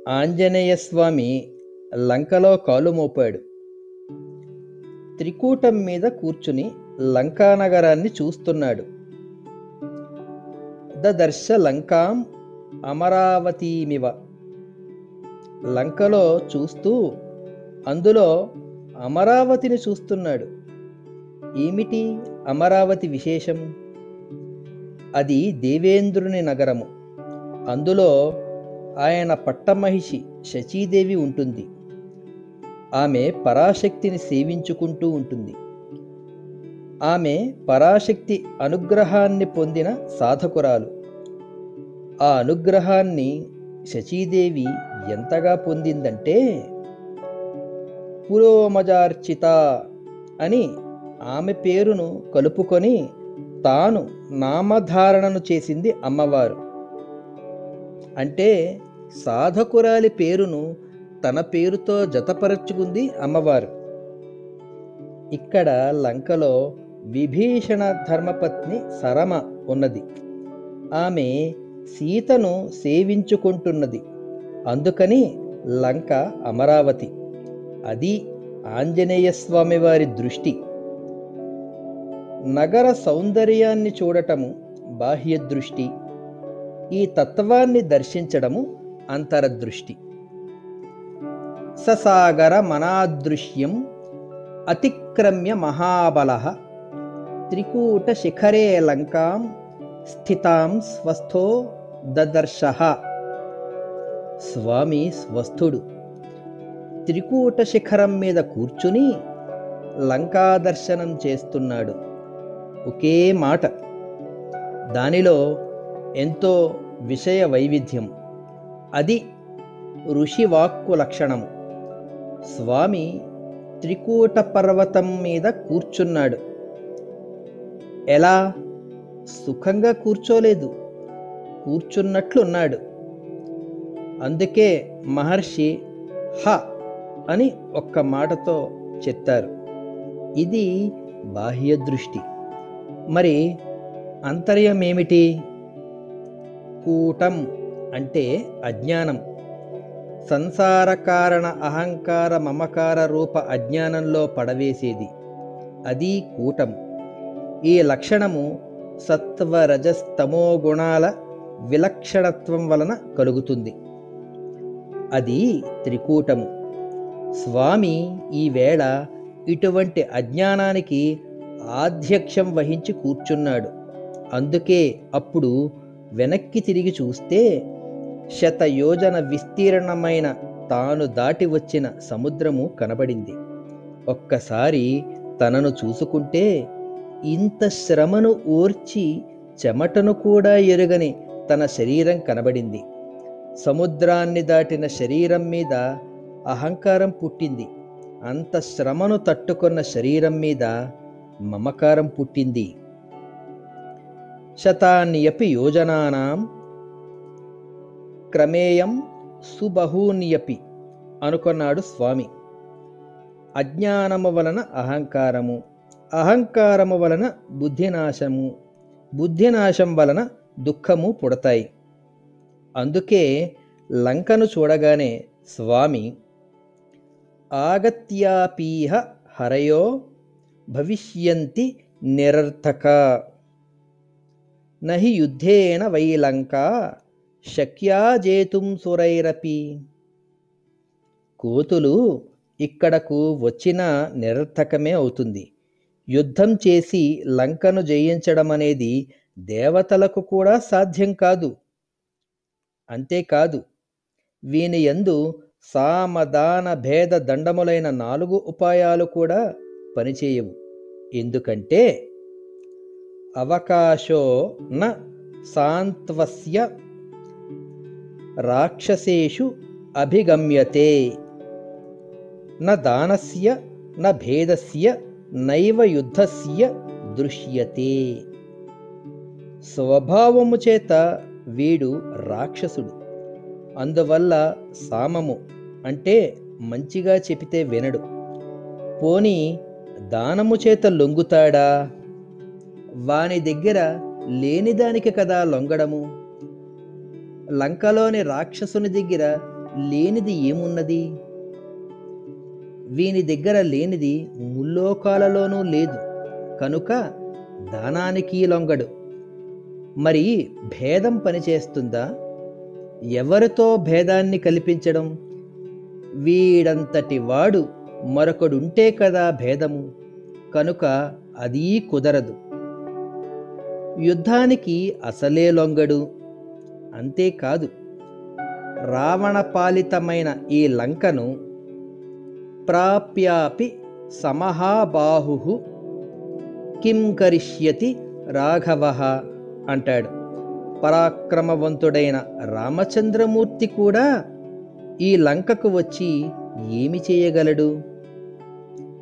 ఆంజనేయస్వామి లంకలో కాలు మోపాడు. త్రికూటం మీద కూర్చుని లంకానగరాన్ని చూస్తున్నాడు. దదర్శ లంకాం అమరావతీమివ. లంకలో చూస్తూ అందులో అమరావతిని చూస్తున్నాడు. ఏమిటి అమరావతి విశేషం? అది దేవేంద్రుని నగరము. అందులో ఆయన పట్టమహిషి శచీదేవి ఉంటుంది. ఆమె పరాశక్తిని సేవించుకుంటూ ఉంటుంది. ఆమె పరాశక్తి అనుగ్రహాన్ని పొందిన సాధకురాలు. ఆ అనుగ్రహాన్ని శచీదేవి ఎంతగా పొందిందంటే పురోమజార్చిత అని ఆమె పేరును కలుపుకొని తాను నామధారణను చేసింది అమ్మవారు. అంటే సాధకురాలి పేరును తన పేరుతో జతపరచుకుంది అమ్మవారు. ఇక్కడ లంకలో విభీషణ ధర్మపత్ని సరమ ఉన్నది. ఆమె సీతను సేవించుకుంటున్నది. అందుకని లంక అమరావతి. అది ఆంజనేయ స్వామి వారి దృష్టి. నగర సౌందర్యాన్ని చూడటము బాహ్య దృష్టి, ఈ తత్వాన్ని దర్శించడము అంతరదృష్టి. ససాగర మనాదృశ్యం అతిక్రమ్య మహాబలః త్రికూట శిఖరే లంకాం స్థితాం స్వస్థో దదర్శః. స్వామి స్వస్థుడు త్రికూట శిఖరం మీద కూర్చుని లంకా దర్శనం చేస్తున్నాడు. ఒకే మాట, దానిలో ఎంతో విషయ వైవిధ్యం. అది ఋషివాక్కు లక్షణము. స్వామి త్రికూట పర్వతం మీద కూర్చున్నాడు. ఎలా? సుఖంగా కూర్చోలేదు, కూర్చున్నట్లున్నాడు. అందుకే మహర్షి హ అని ఒక్క మాటతో చెప్తారు. ఇది బాహ్య దృష్టి. మరి అంతర్యమేమిటి? కూటం అంటే అజ్ఞానం. సంసార కారణ అహంకార మమకార రూప అజ్ఞానంలో పడవేసేది. అది కూటం. ఈ లక్షణము సత్వ రజస్తమో గుణాల విలక్షణత్వం వలన కలుగుతుంది. అది త్రికూటము. స్వామి ఈవేళ ఇటువంటి అజ్ఞానానికి ఆధ్యక్షం వహించి కూర్చున్నాడు. అందుకే అప్పుడు వెనక్కి తిరిగి చూస్తే శతయోజన విస్తీర్ణమైన తాను దాటి వచ్చిన సముద్రము కనబడింది. ఒక్కసారి తనను చూసుకుంటే ఇంత శ్రమను ఓర్చి చెమటను కూడా ఎరుగని తన శరీరం కనబడింది. సముద్రాన్ని దాటిన శరీరం మీద అహంకారం పుట్టింది. అంత శ్రమను తట్టుకున్న శరీరం మీద మమకారం పుట్టింది. శతాన్యపి యోజనానాం క్రమేయం సుబహూన్యపి అనుకున్నాడు స్వామి. అజ్ఞానము వలన అహంకారము, అహంకారము వలన బుద్ధినాశము, బుద్ధినాశం వలన దుఃఖము పుడతాయి. అందుకే లంకను చూడగానే స్వామి ఆగత్యాపీహ హరయో భవిష్యంతి నిరర్థక నహి యుద్ధేన వై లంకా శక్యా జేతుం సురైరపి. కోతులు ఇక్కడకు వచ్చిన నిరర్థకమే అవుతుంది. యుద్ధం చేసి లంకను జయించడం అనేది దేవతలకు కూడా సాధ్యం కాదు. అంతేకాదు, వీని యందు సామదాన భేద దండములైన 4 ఉపాయాలు కూడా పనిచేయవు. ఎందుకంటే అవకాశో న సాంత్వస్య రాక్షసేషు అభిగమ్యతే న దానస్య న భేదస్య నైవ యుద్ధస్య దృశ్యతే. స్వభావము చేత వీడు రాక్షసుడు. అందువల్ల సామము అంటే మంచిగా చెబితే వినడు. పోనీ దానము చేత లొంగుతాడా? వాని దగ్గర లేనిదానికి కదా లొంగడము. లంకలోని రాక్షసుని దగ్గర లేనిది ఏమున్నది? వీని దగ్గర లేనిది ముల్లోకాలలోనూ లేదు కనుక దానానికి లొంగడు. మరి భేదం పనిచేస్తుందా? ఎవరితో భేదాన్ని కల్పించడం? వీడంతటి వాడు మరొకడుంటే కదా భేదము, కనుక అదీ కుదరదు. యుద్ధానికి అసలే లొంగడు. అంతేకాదు, రావణ పాలితమైన ఈ లంకను ప్రాప్యాపి సమహాబాహు కిం కరిష్యతి రాఘవః అంటాడు. పరాక్రమవంతుడైన రామచంద్రమూర్తి కూడా ఈ లంకకు వచ్చి ఏమి చేయగలడు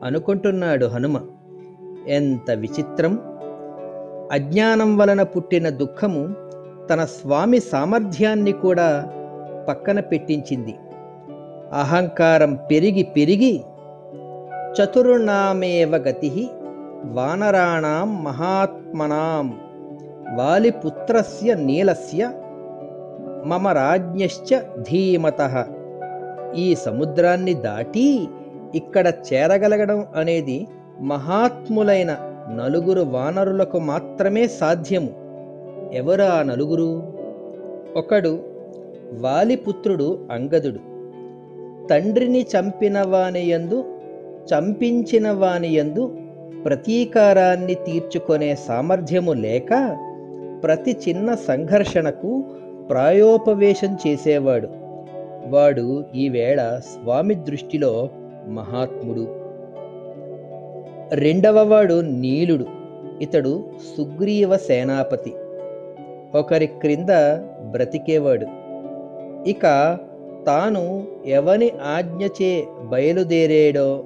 అనుకుంటున్నాడు హనుమ. ఎంత విచిత్రం! అజ్ఞానం వలన పుట్టిన దుఃఖము తన స్వామి సామర్థ్యాన్ని కూడా పక్కన పెట్టించింది. అహంకారం పెరిగి పెరిగి చతుర్ణామేవ గతి వానరాణాం మహాత్మనాం వాలిపుత్రస్య నీలస్య మమ రాజ్ఞశ్చ ధీమతః. ఈ సముద్రాన్ని దాటి ఇక్కడ చేరగలగడం అనేది మహాత్ములైన నలుగురు వానరులకు మాత్రమే సాధ్యము. ఎవరు ఆ నలుగురు? ఒకడు వాలిపుత్రుడు అంగదుడు. తండ్రిని చంపించిన వానియందు ప్రతీకారాన్ని తీర్చుకొనే సామర్థ్యము లేక ప్రతి చిన్న సంఘర్షణకు ప్రాయోపవేశం చేసేవాడు. వాడు ఈవేళ స్వామి దృష్టిలో మహాత్ముడు. రెండవవాడు నీలుడు. ఇతడు సుగ్రీవ సేనాపతి. ఒకరి క్రింద బ్రతికేవాడు. ఇక తాను ఎవని ఆజ్ఞచే బయలుదేరాడో,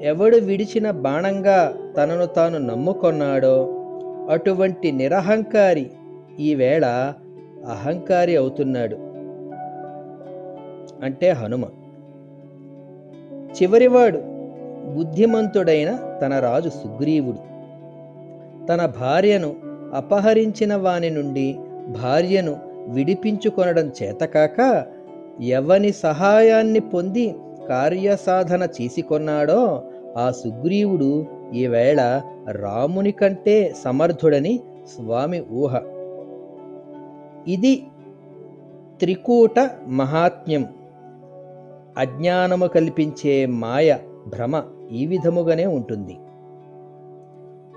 ఎవడు విడిచిన బాణంగా తనను తాను నమ్ముకొన్నాడో అటువంటి నిరహంకారి ఈవేళ అహంకారి అవుతున్నాడు. అంటే హనుమ. చివరివాడు బుద్ధిమంతుడైన తన రాజు సుగ్రీవుడు. తన భార్యను అపహరించిన వాని నుండి భార్యను విడిపించుకొనడం చేతకాక ఎవని సహాయాన్ని పొంది కార్యసాధన చేసుకొన్నాడో ఆ సుగ్రీవుడు ఈవేళ రాముని కంటే సమర్థుడని స్వామి ఊహ. ఇది త్రికూట మహాత్మ్యం. అజ్ఞానము కల్పించే మాయ భ్రమ ఈ విధముగానే ఉంటుంది.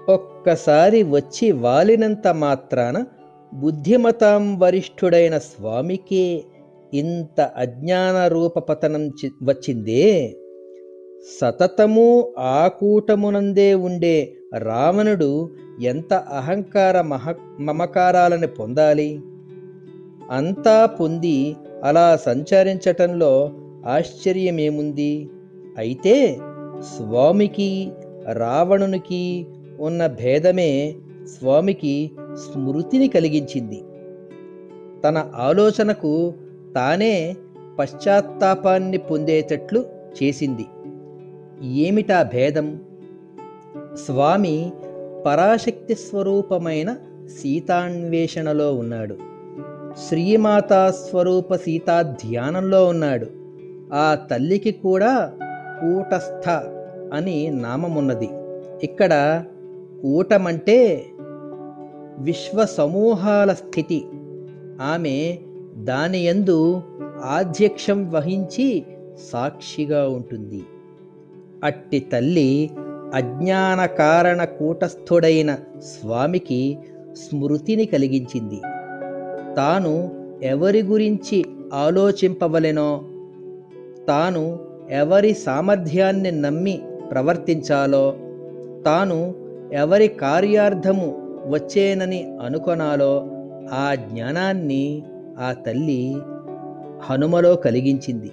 ఒక్కసారి వచ్చి వాలినంత మాత్రాన బుద్ధిమతాం వరిష్ఠుడైన స్వామికే ఇంత అజ్ఞాన రూప పతనం వచ్చిందే. సతతము ఆ కూటమునందే ఉండే రావణుడు ఎంత అహంకార మమకారాలను పొందాలి? అంతా పొంది అలా సంచరించటంలో ఆశ్చర్యమేముంది? అయితే స్వామికి రావణునికి ఉన్న భేదమే స్వామికి స్మృతిని కలిగించింది. తన ఆలోచనకు తానే పశ్చాత్తాపాన్ని పొందేటట్లు చేసింది. ఏమిటా భేదం? స్వామి పరాశక్తి స్వరూపమైన సీతాన్వేషణలో ఉన్నాడు. శ్రీమాతా స్వరూప సీతా ధ్యానంలో ఉన్నాడు. ఆ తల్లికి కూడా కూటస్థ అని నామమున్నది. ఇక్కడ కూటమంటే విశ్వ సమూహాల స్థితి. ఆమె దానియందు ఆధ్యక్షం వహించి సాక్షిగా ఉంటుంది. అట్టి తల్లి అజ్ఞాన కారణ కూటస్థుడైన స్వామికి స్మృతిని కలిగించింది. తాను ఎవరి గురించి ఆలోచింపవలెనో, తాను ఎవరి సామర్థ్యాన్ని నమ్మి ప్రవర్తించాలో, తాను ఎవరి కార్యార్థము వచ్చేనని అనుకొనాలో ఆ జ్ఞానాన్ని ఆ తల్లి హనుమలో కలిగించింది.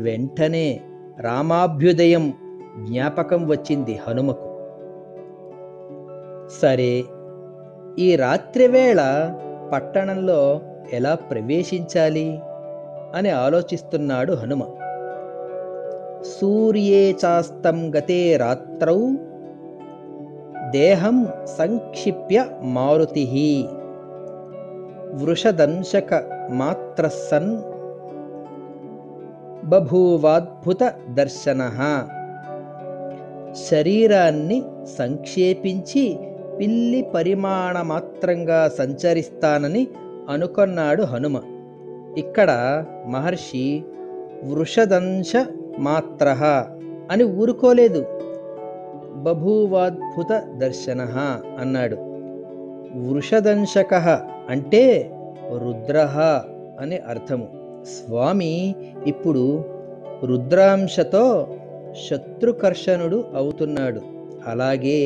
వెంటనే రామాభ్యుదయం జ్ఞాపకం వచ్చింది హనుమకు. సరే, ఈ రాత్రివేళ పట్టణంలో ఎలా ప్రవేశించాలి అని ఆలోచిస్తున్నాడు హనుమ. సూర్యే చాస్తం గతే రాత్రౌ దేహం సంక్షిప్య మారుతిః వృషదంశక మాత్రస్సన్ బభూవాద్భుత దర్శనః. శరీరాన్ని సంక్షేపించి పిల్లి పరిమాణమాత్రంగా సంచరిస్తానని అనుకొన్నాడు హనుమ. ఇక్కడ మహర్షి వృషదంశ మాత్రః అని ఊరుకోలేదు, బభూవాద్భుత దర్శనః అన్నాడు. వృషదంశకః అంటే రుద్రః అని అర్థము. స్వామి ఇప్పుడు రుద్రాంశతో శత్రుకర్షణుడు అవుతున్నాడు. అలాగే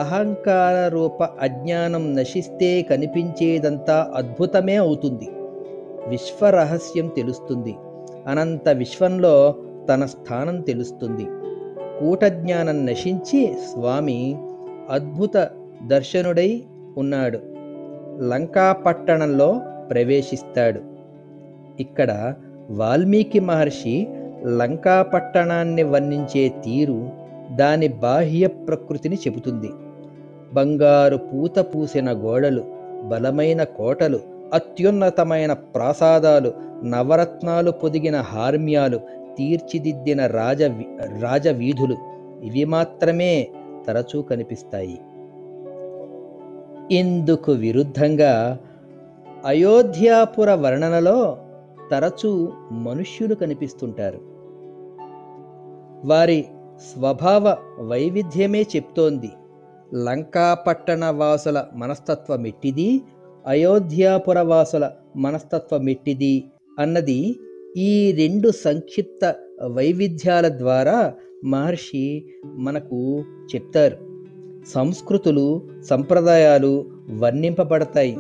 అహంకార రూప అజ్ఞానం నశిస్తే కనిపించేదంతా అద్భుతమే అవుతుంది. విశ్వరహస్యం తెలుస్తుంది. అనంత విశ్వంలో తన స్థానం తెలుస్తుంది. కూటజ్ఞానం నశించి స్వామి అద్భుత దర్శనుడై ఉన్నాడు. లంకాపట్టణంలో ప్రవేశిస్తాడు. ఇక్కడ వాల్మీకి మహర్షి లంకాపట్టణాన్ని వర్ణించే తీరు దాని బాహ్య ప్రకృతిని చెబుతుంది. బంగారు పూత పూసిన గోడలు, బలమైన కోటలు, అత్యున్నతమైన ప్రాసాదాలు, నవరత్నాలు పొదిగిన హార్మ్యాలు, తీర్చిదిద్దిన రాజవీధులు ఇవి మాత్రమే తరచూ కనిపిస్తాయి. ఇందుకు విరుద్ధంగా అయోధ్యాపుర వర్ణనలో తరచూ మనుష్యులు కనిపిస్తుంటారు. వారి స్వభావ వైవిధ్యమే చెప్తోంది. లంకాపట్టణ వాసుల మనస్తత్వమెట్టిది, అయోధ్యాపుర వాసుల మనస్తత్వమెట్టిది అన్నది ఈ రెండు సంక్షిప్త వైవిధ్యాల ద్వారా మహర్షి మనకు చెప్తారు. సంస్కృతులు, సంప్రదాయాలు వర్ణింపబడతాయి.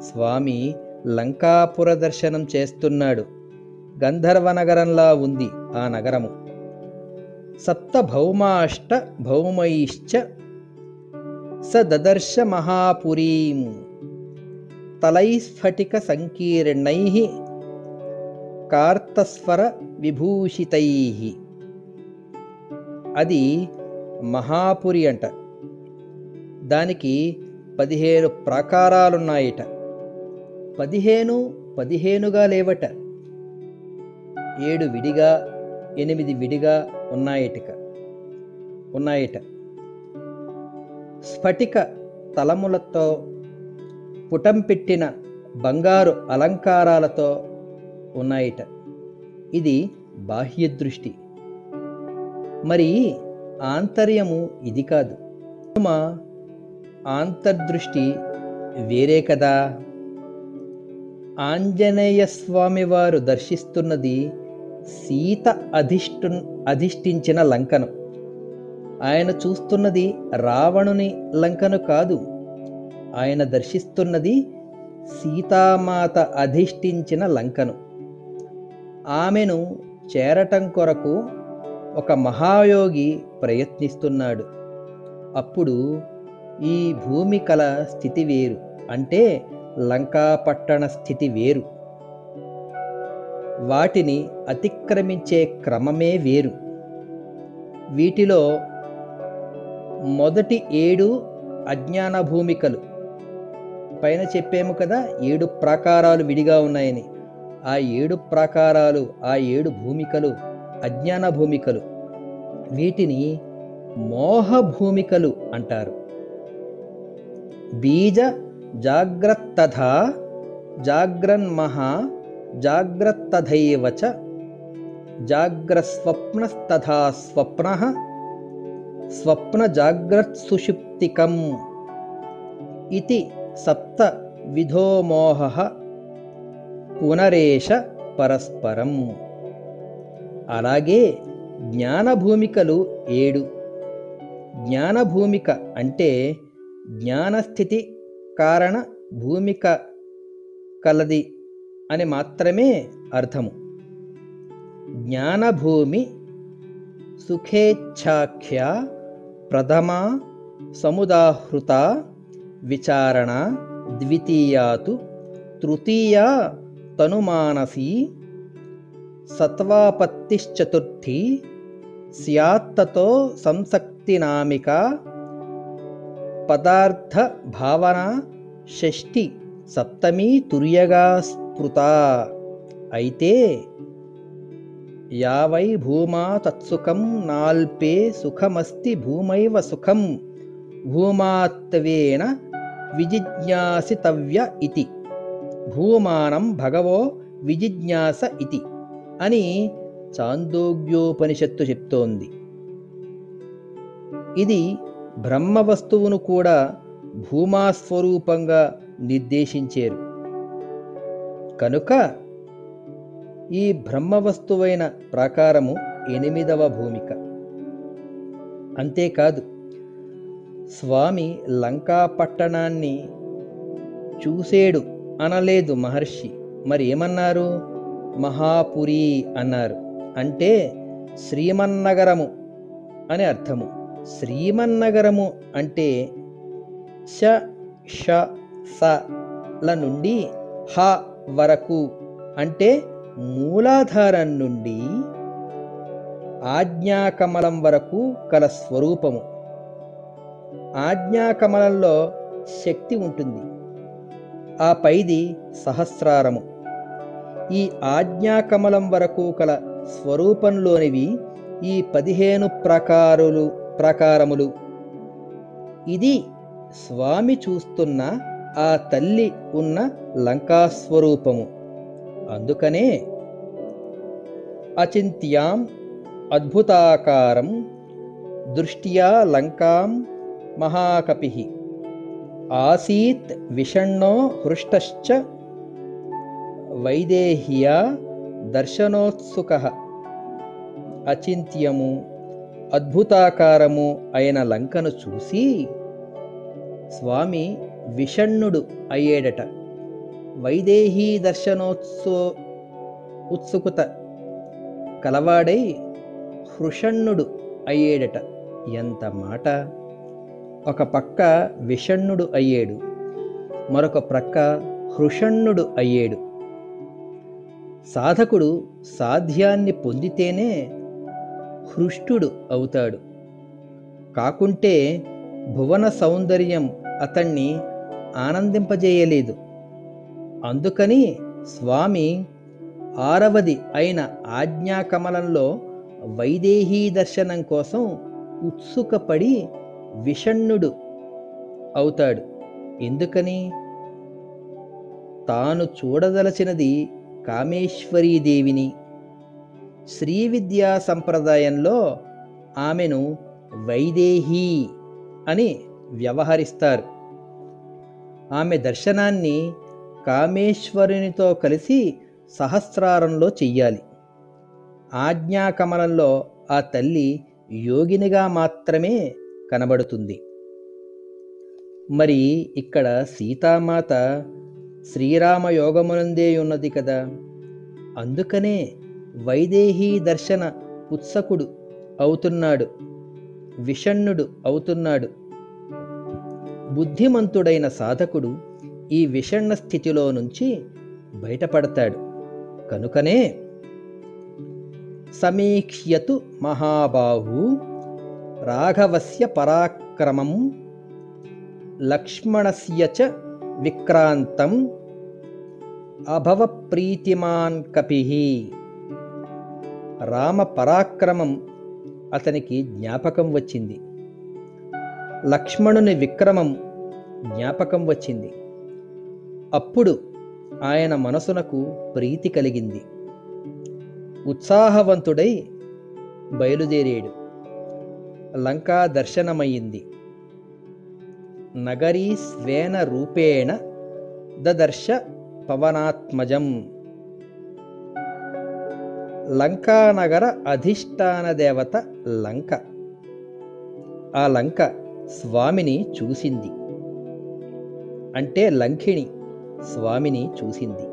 స్వామి లంకాపుర దర్శనం చేస్తున్నాడు. గంధర్వ నగరంలా ఉంది ఆ నగరము. సప్తభౌమాష్ట భౌమైశ్చ స దదర్శ మహాపురీం తలైస్ఫటిక సంకీర్ణైః కార్తస్వర విభూషితైః. అది మహాపురి అంట. దానికి 15 ప్రాకారాలున్నాయిట. 15 లేవట. 7 విడిగా 8 విడిగా ఉన్నాయిట. స్ఫటిక తలములతో పుటం పెట్టిన బంగారు అలంకారాలతో ఉన్నాయిట. ఇది బాహ్య దృష్టి. మరి ఆంతర్యము ఇది కాదు. ఆంతర్దృష్టి వేరే కదా. ఆంజనేయ స్వామి వారు దర్శిస్తున్నది సీత అధిష్ఠించిన లంకను. ఆయన చూస్తున్నది రావణుని లంకను కాదు. ఆయన దర్శిస్తున్నది సీతామాత అధిష్ఠించిన లంకను. ఆమెను చేరటం కొరకు ఒక మహాయోగి ప్రయత్నిస్తున్నాడు. అప్పుడు ఈ భూమి కల స్థితి వేరు, అంటే లంకాపట్టణ స్థితి వేరు. వాటిని అతిక్రమించే క్రమమే వేరు. వీటిలో మొదటి 7 అజ్ఞాన భూమికలు. పైన చెప్పాము కదా 7 ప్రాకారాలు విడిగా ఉన్నాయని. ఆ 7 ప్రాకారాలు, ఆ 7 భూమికలు అజ్ఞాన భూమికలు. వీటిని మోహ భూమికలు అంటారు. బీజ జాగ్రత్తథా జాగ్రన్మహా జాగ్రత్తథైవ చ జాగ్రస్వప్నస్తథా స్వప్నః స్వప్న జాగ్రత్సుషుప్తికం ఇతి సప్త విధో మోహః పునరేష పరస్పరం. అలాగే జ్ఞానభూమికలు 7. జ్ఞానభూమిక అంటే జ్ఞానస్థితి కారణ భూమిక కలది అని మాత్రమే అర్థము. జ్ఞానభూమి సుఖేచ్ఛాఖ్య ప్రథమా సముదాహృత విచారణ ద్వితీయాతు తృతీయా తనుమానసీ సత్వాపత్తిశ్చతుర్థీ స్యాత్తతో సంసక్తినామిక పదార్థ భావన షష్ఠి సప్తమి తుర్యగా స్మృత. అయితే యావై భూమా తత్సుఖం నాల్పే సుఖమస్తి భూమైవ సుఖం భూమాత్వేన విజిజ్ఞాసితవ్య ఇతి భూమానం భగవో విజిజ్ఞాస ఇతి అని చాందోగ్యోపనిషత్తు చెప్తోంది. ఇది బ్రహ్మ వస్తువును కూడా భూమాస్వరూపంగా నిర్దేశించారు. కనుక ఈ బ్రహ్మవస్తువైన ప్రాకారము 8వ భూమిక. అంతేకాదు, స్వామి లంకా పట్టణాన్ని చూసేడు అనలేదు మహర్షి. మరి ఏమన్నారు? మహాపురి అన్నారు. అంటే శ్రీమన్నగరము అని అర్థము. శ్రీమన్నగరము అంటే ష ష స ల నుండి హ వరకు, అంటే మూలాధారం నుండి ఆజ్ఞాకమలం వరకు కల స్వరూపము. ఆజ్ఞాకమలంలో శక్తి ఉంటుంది, ఆ పైది సహస్రారము. ఈ ఆజ్ఞాకమలం వరకు కల స్వరూపంలోనివి ఈ 15 ప్రాకారములు. ఇది స్వామి చూస్తున్న ఆ తల్లి ఉన్న లంకాస్వరూపము. అందుకనే అచింత్యాం అద్భుతాకారం దృష్ట్యా లంకాం మహాకపిః ఆసీత్ విషణ్ణో హృష్టశ్చ వైదేహ్యా దర్శనోత్సుకః. అచింత్యము అద్భుతాకారము అయిన లంకను చూసి స్వామి విషణ్ణుడు అయ్యేడట. వైదేహీ ఉత్సుకత కలవాడై హృషణ్ణుడు అయ్యేడట. ఎంత మాట! ఒక పక్క విషణ్ణుడు అయ్యేడు, మరొక ప్రక్క హృషణ్ణుడు అయ్యేడు. సాధకుడు సాధ్యాన్ని పొందితేనే హృష్టుడు అవుతాడు. కాకుంటే భువన సౌందర్యం అతన్ని ఆనందింపజేయలేదు. అందుకని స్వామి 6వది అయిన ఆజ్ఞాకమలంలో వైదేహీ దర్శనం కోసం ఉత్సుకపడి విషణ్ణుడు అవుతాడు. ఎందుకని? తాను చూడదలచినది కామేశ్వరీదేవిని. శ్రీ విద్యా సంప్రదాయంలో ఆమెను వైదేహీ అని వ్యవహరిస్తారు. ఆమె దర్శనాన్ని కామేశ్వరునితో కలిసి సహస్రారంలో చెయ్యాలి. ఆజ్ఞాకమలంలో ఆ తల్లి యోగినిగా మాత్రమే కనబడుతుంది. మరి ఇక్కడ సీతామాత శ్రీరామ యోగమునందే ఉన్నది కదా. అందుకనే వైదేహీ దర్శన ఉత్సకుడు అవుతున్నాడు, విషణ్ణుడు అవుతున్నాడు. బుద్ధిమంతుడైన సాధకుడు ఈ విషణ్ణ స్థితిలో నుంచి బయటపడతాడు. కనుకనే సమీక్ష్యతు మహాబాహు రాఘవస్య పరాక్రమం లక్ష్మణస్య చ విక్రాంతం అభవ ప్రీతిమాన్ కపిః. రామ పరాక్రమం అతనికి జ్ఞాపకం వచ్చింది, లక్ష్మణుని విక్రమం జ్ఞాపకం వచ్చింది. అప్పుడు ఆయన మనసునకు ప్రీతి కలిగింది. ఉత్సాహవంతుడై బయలుదేరాడు. లంకా దర్శనమయ్యింది. నగరీ స్వేన రూపేణ దదర్శ పవనాత్మజం. లంకానగర అధిష్టాన దేవత లంక. ఆ లంక స్వామిని చూసింది. అంటే లంకిణి స్వామిని చూసింది.